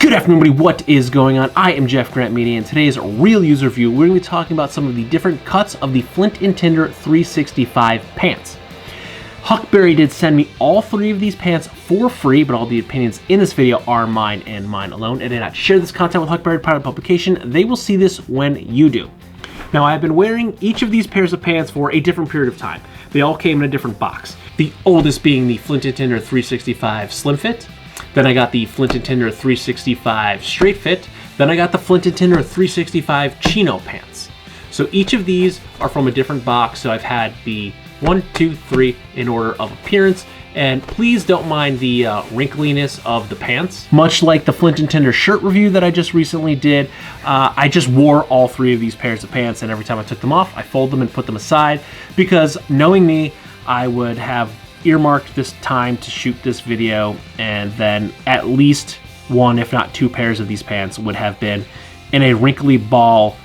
Good afternoon, everybody. What is going on? I am jeffgrantMEDIA, and today's real user review, we're going to be talking about some of the different cuts of the Flint and Tinder 365 pants. Huckberry did send me all three of these pants for free, but all the opinions in this video are mine and mine alone. And did not share this content with Huckberry prior to publication. They will see this when you do. Now, I've been wearing each of these pairs of pants for a different period of time. They all came in a different box. The oldest being the Flint and Tinder 365 Slim Fit. Then I got the Flint and Tinder 365 Straight Fit. Then I got the Flint and Tinder 365 Chino pants. So each of these are from a different box. So I've had the 1, 2, 3 in order of appearance. And please don't mind the wrinkliness of the pants. Much like the Flint and Tinder shirt review that I just recently did, I just wore all three of these pairs of pants, and every time I took them off, I fold them and put them aside, because knowing me, I would have earmarked this time to shoot this video, and then at least one, if not two pairs of these pants would have been in a wrinkly ball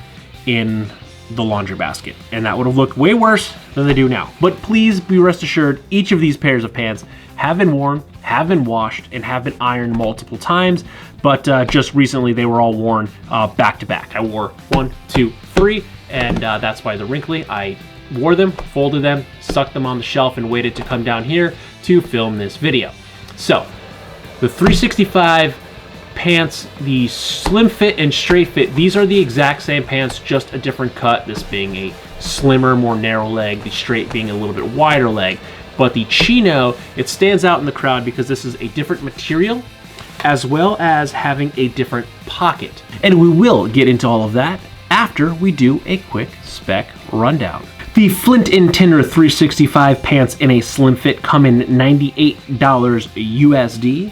in the laundry basket, and that would have looked way worse than they do now. But please be rest assured, each of these pairs of pants have been worn, have been washed, and have been ironed multiple times, but just recently they were all worn back to back. I wore 1, 2, 3, and that's why they're wrinkly. I wore them, folded them, stuck them on the shelf, and waited to come down here to film this video. So the 365 pants, the Slim Fit and Straight Fit, these are the exact same pants, just a different cut, this being a slimmer, more narrow leg, the Straight being a little bit wider leg. But the Chino, it stands out in the crowd because this is a different material, as well as having a different pocket. And we will get into all of that after we do a quick spec rundown. The Flint and Tinder 365 pants in a Slim Fit come in $98 USD.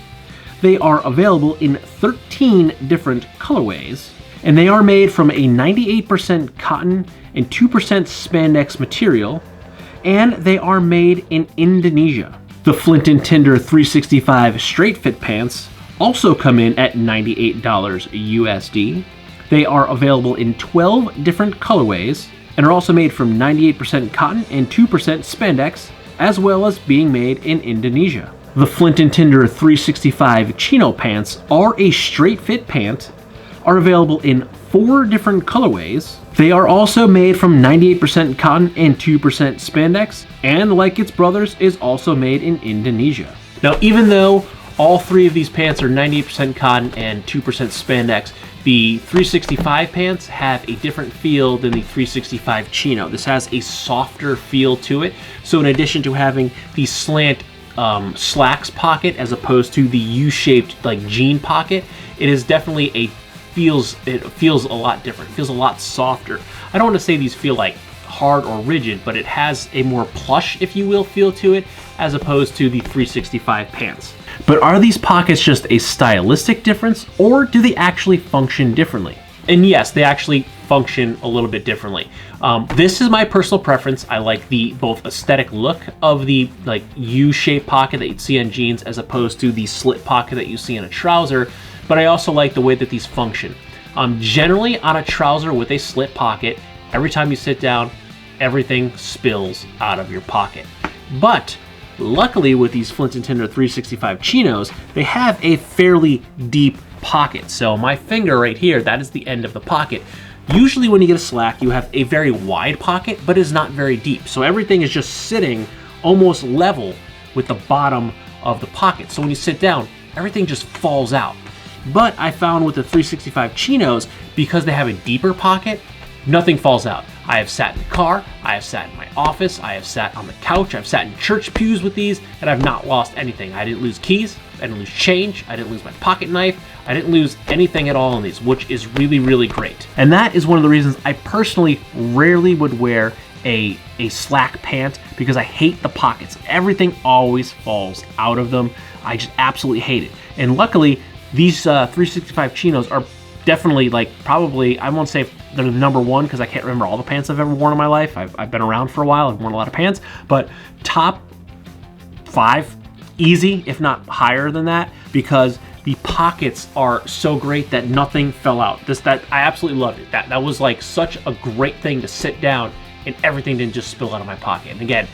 They are available in 13 different colorways, and they are made from a 98% cotton and 2% spandex material, and they are made in Indonesia. The Flint and Tinder 365 Straight Fit pants also come in at $98 USD. They are available in 12 different colorways, and are also made from 98% cotton and 2% spandex, as well as being made in Indonesia. The Flint and Tinder 365 Chino pants are a straight fit pant, are available in 4 different colorways. They are also made from 98% cotton and 2% spandex, and like its brothers, is also made in Indonesia. Now, even though all three of these pants are 98% cotton and 2% spandex, the 365 pants have a different feel than the 365 Chino. This has a softer feel to it. So in addition to having the slant slacks pocket as opposed to the U-shaped like jean pocket, it is definitely it feels a lot different. It feels a lot softer. I don't want to say these feel like hard or rigid, but it has a more plush, if you will, feel to it as opposed to the 365 pants. But are these pockets just a stylistic difference, or do they actually function differently? And yes, they actually function a little bit differently. This is my personal preference. I like the both aesthetic look of the like U-shaped pocket that you'd see on jeans as opposed to the slit pocket that you see in a trouser, but I also like the way that these function. Generally on a trouser with a slit pocket, every time you sit down, everything spills out of your pocket. But luckily with these Flint and Tinder 365 Chinos, they have a fairly deep pocket. So my finger right here, that is the end of the pocket. Usually when you get a slack, you have a very wide pocket, but it's not very deep. So everything is just sitting almost level with the bottom of the pocket. So when you sit down, everything just falls out. But I found with the 365 Chinos, because they have a deeper pocket, nothing falls out. I have sat in the car, I have sat in my office, I have sat on the couch, I've sat in church pews with these, and I've not lost anything. I didn't lose keys, I didn't lose change, I didn't lose my pocket knife, I didn't lose anything at all in these, which is really, really great. And that is one of the reasons I personally rarely would wear a slack pant, because I hate the pockets. Everything always falls out of them. I just absolutely hate it. And luckily, these 365 Chinos are definitely, like, probably, I won't say they're the number one because I can't remember all the pants I've ever worn in my life. I've been around for a while, I've worn a lot of pants, but top 5, easy, if not higher than that, because the pockets are so great that nothing fell out. I absolutely loved it. That was like such a great thing to sit down and everything didn't just spill out of my pocket. And again,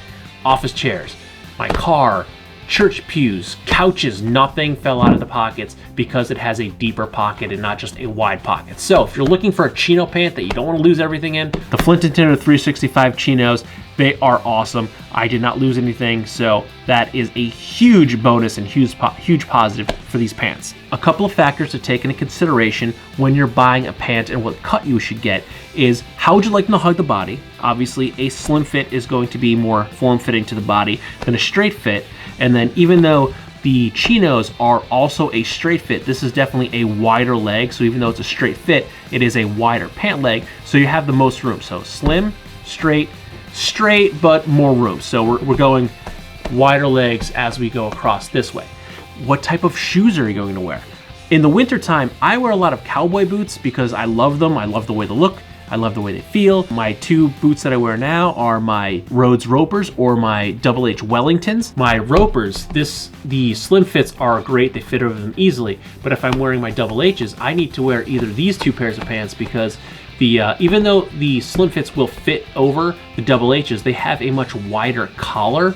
office chairs, my car, church pews, couches, nothing fell out of the pockets because it has a deeper pocket and not just a wide pocket. So if you're looking for a chino pant that you don't want to lose everything in, the Flint and Tinder 365 chinos, they are awesome. I did not lose anything, so that is a huge bonus and huge positive for these pants. A couple of factors to take into consideration when you're buying a pant and what cut you should get is how would you like them to hug the body? Obviously, a slim fit is going to be more form-fitting to the body than a straight fit. And then even though the chinos are also a straight fit, this is definitely a wider leg. So even though it's a straight fit, it is a wider pant leg. So you have the most room. So slim, straight, but more room. So we're going wider legs as we go across this way. What type of shoes are you going to wear? In the wintertime, I wear a lot of cowboy boots because I love them. I love the way they look. I love the way they feel. My two boots that I wear now are my Rhodes Ropers or my Double H Wellingtons. My Ropers, the slim fits are great. They fit over them easily. But if I'm wearing my Double H's, I need to wear either these two pairs of pants because even though the slim fits will fit over the Double H's, they have a much wider collar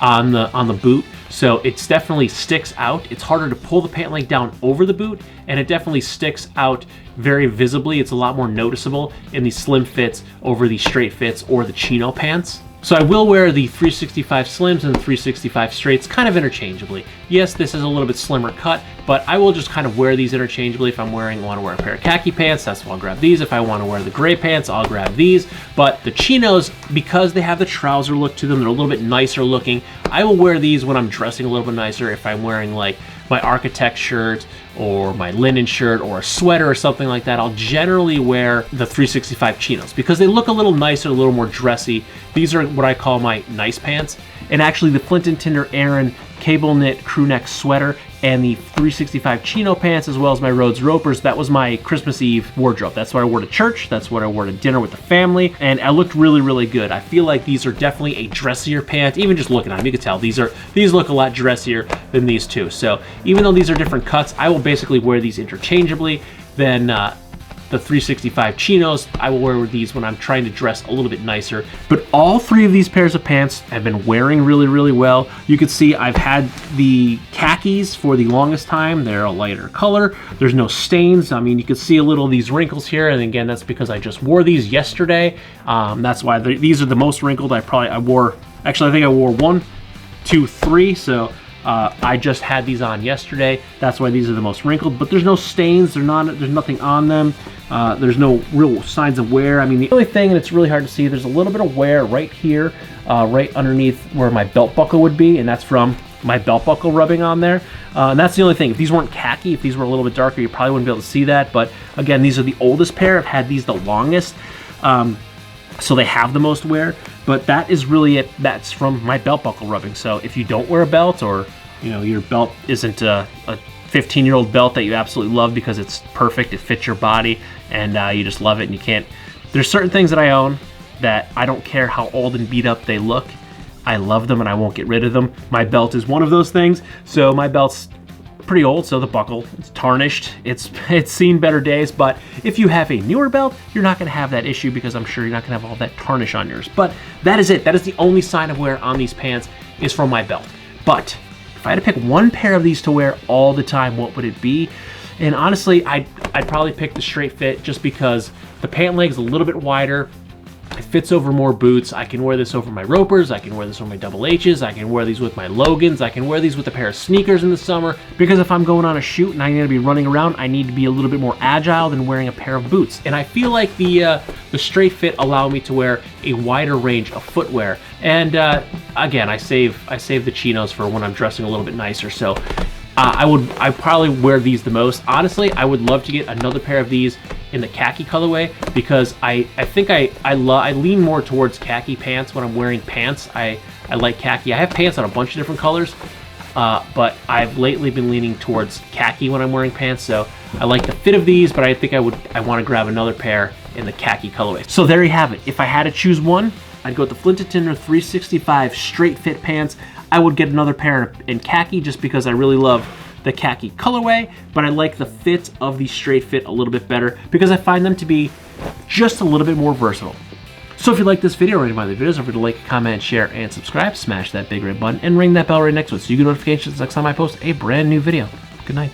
on the boot. So it definitely sticks out. It's harder to pull the pant leg down over the boot, and it definitely sticks out very visibly. It's a lot more noticeable in the slim fits over the straight fits or the chino pants. So I will wear the 365 slims and the 365 straights kind of interchangeably. Yes, this is a little bit slimmer cut, but I will just kind of wear these interchangeably. If I'm want to wear a pair of khaki pants, that's when I'll grab these. If I want to wear the gray pants, I'll grab these. But the chinos, because they have the trouser look to them, they're a little bit nicer looking. I will wear these when I'm dressing a little bit nicer. If I'm wearing like my architect shirt or my linen shirt or a sweater or something like that, I'll generally wear the 365 chinos because they look a little nicer, a little more dressy. These are what I call my nice pants. And actually the Flint and Tinder Aran cable knit crew neck sweater and the 365 chino pants, as well as my Rhodes Ropers, that was my Christmas Eve wardrobe. That's what I wore to church. That's what I wore to dinner with the family. And I looked really, really good. I feel like these are definitely a dressier pant. Even just looking at them, you can tell these look a lot dressier than these two. So even though these are different cuts, I will basically wear these interchangeably. Then the 365 chinos, I will wear these when I'm trying to dress a little bit nicer. But all three of these pairs of pants I've been wearing really, really well. You can see I've had the khakis for the longest time. They're a lighter color. There's no stains. I mean, you can see a little of these wrinkles here. And again, that's because I just wore these yesterday. That's why these are the most wrinkled. I think I wore 1, 2, 3. So I just had these on yesterday. That's why these are the most wrinkled, but there's no stains. There's nothing on them. There's no real signs of wear. I mean, the only thing, and it's really hard to see, there's a little bit of wear right here, right underneath where my belt buckle would be, and that's from my belt buckle rubbing on there. And that's the only thing. If these weren't khaki, if these were a little bit darker, you probably wouldn't be able to see that. But again, these are the oldest pair. I've had these the longest. So they have the most wear, but that is really it. That's from my belt buckle rubbing. So if you don't wear a belt, or your belt isn't a 15-year-old belt that you absolutely love because it's perfect, it fits your body, and you just love it, and you can't. There's certain things that I own that I don't care how old and beat up they look. I love them and I won't get rid of them. My belt is one of those things. So my belt's pretty old, so the buckle, it's tarnished, it's seen better days. But if you have a newer belt, you're not going to have that issue because I'm sure you're not going to have all that tarnish on yours. But that is it. That is the only sign of wear on these pants is from my belt. But if I had to pick one pair of these to wear all the time, what would it be? And honestly, I'd probably pick the straight fit just because the pant leg is a little bit wider. It fits over more boots. I can wear this over my Ropers. I can wear this over my Double H's. I can wear these with my Logans. I can wear these with a pair of sneakers in the summer because if I'm going on a shoot and I need to be running around, I need to be a little bit more agile than wearing a pair of boots. And I feel like the straight fit allow me to wear a wider range of footwear. And again, I save the chinos for when I'm dressing a little bit nicer. So I probably wear these the most. Honestly, I would love to get another pair of these in the khaki colorway because I think I lean more towards khaki pants when I'm wearing pants. I like khaki. I have pants on a bunch of different colors, but I've lately been leaning towards khaki when I'm wearing pants. So I like the fit of these, but I think I want to grab another pair in the khaki colorway. So there you have it. If I had to choose one, I'd go with the Flint and Tinder 365 straight fit pants. I would get another pair in khaki just because I really love the khaki colorway, but I like the fit of the straight fit a little bit better because I find them to be just a little bit more versatile. So if you like this video or any of my other videos, don't forget to like, comment, share, and subscribe. Smash that big red button and ring that bell right next to it so you get notifications next time I post a brand new video. Good night.